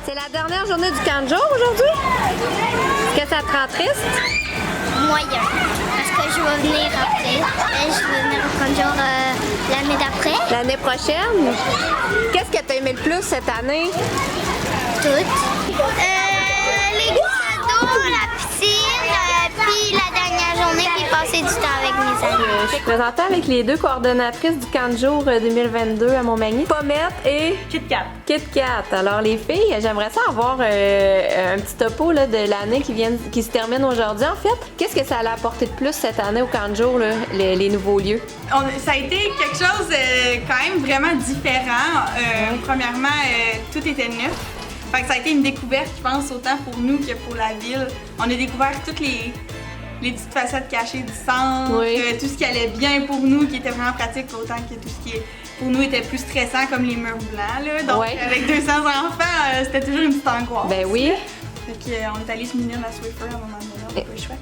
C'est la dernière journée du camp de jour aujourd'hui? Est-ce que ça te rend triste? Moyen. Parce que je vais venir après. Et je vais venir au camp de jour l'année d'après. L'année prochaine? Qu'est-ce que tu as aimé le plus cette année? Toutes. Les cadeaux, la piscine, puis la dernière journée, puis passer du temps avec mes amis. Je suis présentée avec les deux coordonnatrices du camp de jour 2022 à Montmagny, Pommette et Kit Kat. Kit Kat. Alors les filles, j'aimerais ça avoir un petit topo là, de l'année qui se termine aujourd'hui. En fait, qu'est-ce que ça a apporté de plus cette année au camp de jour, là, les nouveaux lieux? Ça a été quelque chose quand même vraiment différent. Premièrement, tout était neuf. Fait que ça a été une découverte, je pense, autant pour nous que pour la ville. On a découvert toutes les petites facettes cachées du centre, oui. Tout ce qui allait bien pour nous, qui était vraiment pratique, autant que tout ce qui pour nous était plus stressant, comme les murs blancs. Là. Donc, oui. avec 200 enfants, c'était toujours une petite angoisse. Ben oui. Fait qu'on est allé se munir la Swiffer à un moment donné, on n'a pas eu le choix.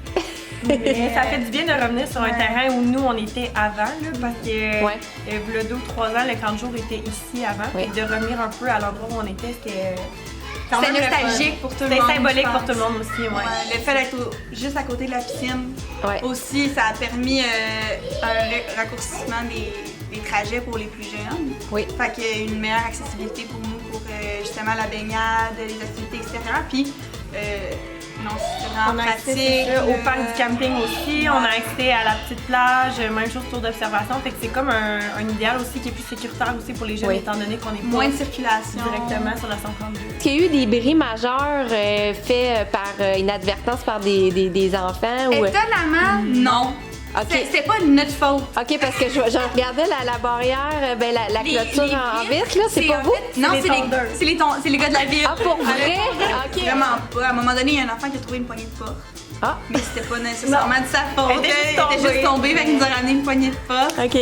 Mais ça fait du bien de revenir sur un terrain où nous, on était avant, là, parce que il y a 2 ou 3 ans, le camp de jour était ici avant. Oui. Et de revenir un peu à l'endroit où on était, c'était C'était nostalgique pour tout le monde. C'était symbolique pour tout le monde aussi, ouais. Le fait d'être juste à côté de la piscine aussi, ça a permis un raccourcissement des trajets pour les plus jeunes. Oui. Fait qu'il y a une meilleure accessibilité pour nous pour justement la baignade, les activités extérieures. Puis, non, c'est vraiment pratique. Au parc du camping aussi, on a accès à la petite plage, même chose tour d'observation. Fait que c'est comme un idéal aussi qui est plus sécuritaire aussi pour les jeunes, étant donné qu'on est pas moins de circulation directement sur la 132. Est-ce qu'il y a eu des bris majeurs faits par inadvertance par des enfants? Ou... Étonnamment, non. Okay. C'est pas de notre faute. OK, parce que je regardais la barrière, la clôture en vitre, là, c'est pas vous? Non, c'est les gars de la ville. Ah, pour vrai? OK. Vraiment pas. À un moment donné, il y a un enfant qui a trouvé une poignée de porte. Ah. Mais c'était pas nécessairement de sa faute. Elle était juste tombée, fait qu'il nous a ramené une poignée de porte. OK.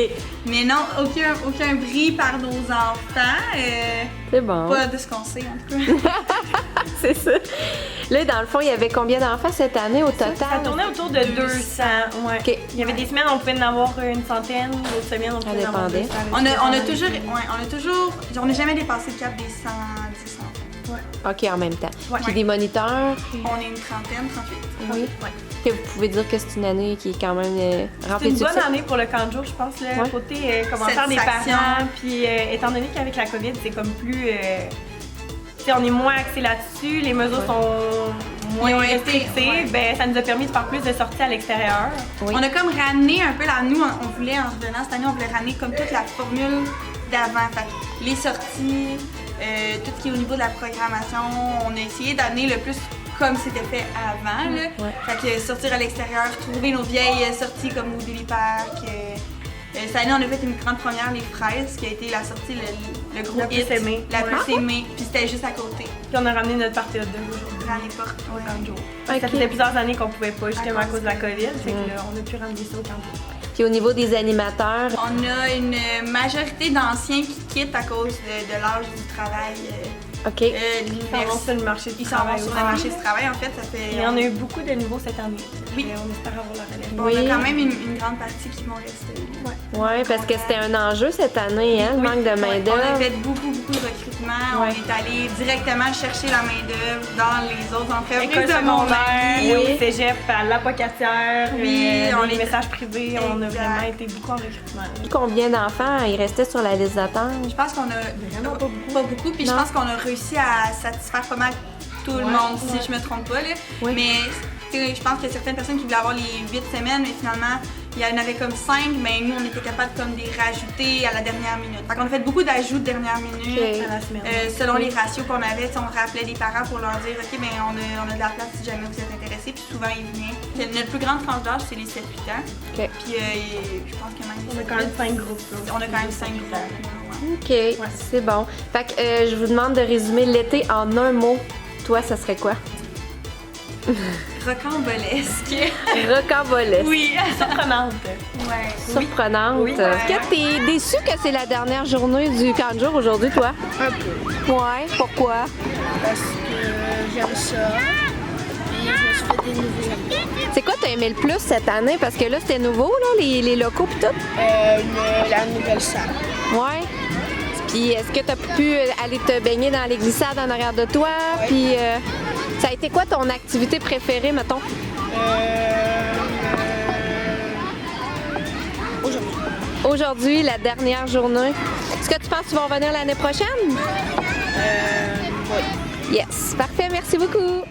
Mais non, aucun bris par nos enfants. C'est bon. Pas de ce qu'on sait, en tout cas. C'est ça. Là, dans le fond, il y avait combien d'enfants cette année au total? Ça tournait autour de 200. Ouais. OK. Il y avait des semaines, on pouvait en avoir une centaine, d'autres semaines, on pouvait en avoir 200. On n'a jamais dépassé le cap des 110 enfants. Ouais. OK, en même temps. Ouais. Puis des moniteurs? On est une trentaine, 38. Oui. Ouais. Que vous pouvez dire que c'est une année qui est quand même C'est remplie une de bonne succès. année pour le camp de jour, je pense, le côté commentaire des Satisfaction. parents. Puis étant donné qu'avec la COVID, c'est comme plus... on est moins axé là-dessus, les mesures sont moins restrictives, ben, ça nous a permis de faire plus de sorties à l'extérieur. Oui. On a comme ramené un peu, nous, on voulait, en revenant cette année, on voulait ramener comme toute la formule d'avant. Fait que les sorties, tout ce qui est au niveau de la programmation, on a essayé d'amener le plus comme c'était fait avant. Là. Fait que sortir à l'extérieur, trouver nos vieilles sorties comme au Daily Park. Cette année, on a fait une grande première, les fraises, qui a été la sortie, le gros La plus hit, aimée. la plus aimée, puis c'était juste à côté. Puis on a ramené notre partie hot dog aujourd'hui. Dans les portes, Au camp de jour. Ça faisait plusieurs années qu'on pouvait pas, justement à cause de la COVID. Fait que là, on a pu ramener ça au camp de jour. Puis au niveau des animateurs, On a une majorité d'anciens qui quittent à cause de l'âge du travail. OK. Ils s'en vont sur le marché du Ils s'en vont travail. sur le marché du travail, en fait, ça fait... Il y en a eu beaucoup de nouveaux cette année. Oui. Et on espère avoir la relève. Bon, on a quand même une grande partie qui vont rester. Oui, parce que c'était un enjeu cette année, hein, le manque de On a main-d'œuvre. fait beaucoup de recrutements. On est allé directement chercher la main-d'œuvre dans les autres entreprises École de Montmagny. secondaire, au cégep, à l'apocatière, Oui, on les est- messages privés, on a Exact. vraiment été beaucoup en recrutement. Combien d'enfants il restait sur la liste d'attente? Je pense qu'on a Vraiment pas beaucoup. pas beaucoup, puis je Non. pense qu'on a réussi à satisfaire pas mal tout le monde, si je me trompe pas. Là. Oui. Mais tu sais, je pense qu'il y a certaines personnes qui voulaient avoir les 8 semaines, mais finalement, il y en avait comme 5, mais nous, on était capable comme de les rajouter à la dernière minute. Fait qu'on a fait beaucoup d'ajouts de dernière minute. Ok. À la semaine. Selon les ratios qu'on avait, on rappelait des parents pour leur dire « OK, ben on a de la place si jamais vous êtes intéressés », puis souvent ils venaient. Notre plus grande tranche d'âge, c'est les 7-8 ans. OK. Puis je pense que même On a quand même 5 groupes. là. on a quand même 5 groupes. OK, c'est bon. Fait que je vous demande de résumer l'été en un mot. Toi, ça serait quoi? Rocambolesque. Rocambolesque. Oui. Surprenante. Ouais. Surprenante. Oui. Est-ce que t'es déçue que c'est la dernière journée du camp de jour aujourd'hui, toi? Un peu, Ouais. Pourquoi? parce que j'aime ça. Puis je me suis fait des nouveaux amis. C'est quoi t'as aimé le plus cette année? Parce que là, c'était nouveau, là, les locaux pis tout. La nouvelle salle. Ouais. Puis Puis est-ce que tu as pu aller te baigner dans les glissades en arrière de toi? Oui. Puis ça a été quoi ton activité préférée, mettons? Aujourd'hui. Aujourd'hui, la dernière journée. Est-ce que tu penses que tu vas revenir l'année prochaine? Oui. Yes. Parfait, merci beaucoup.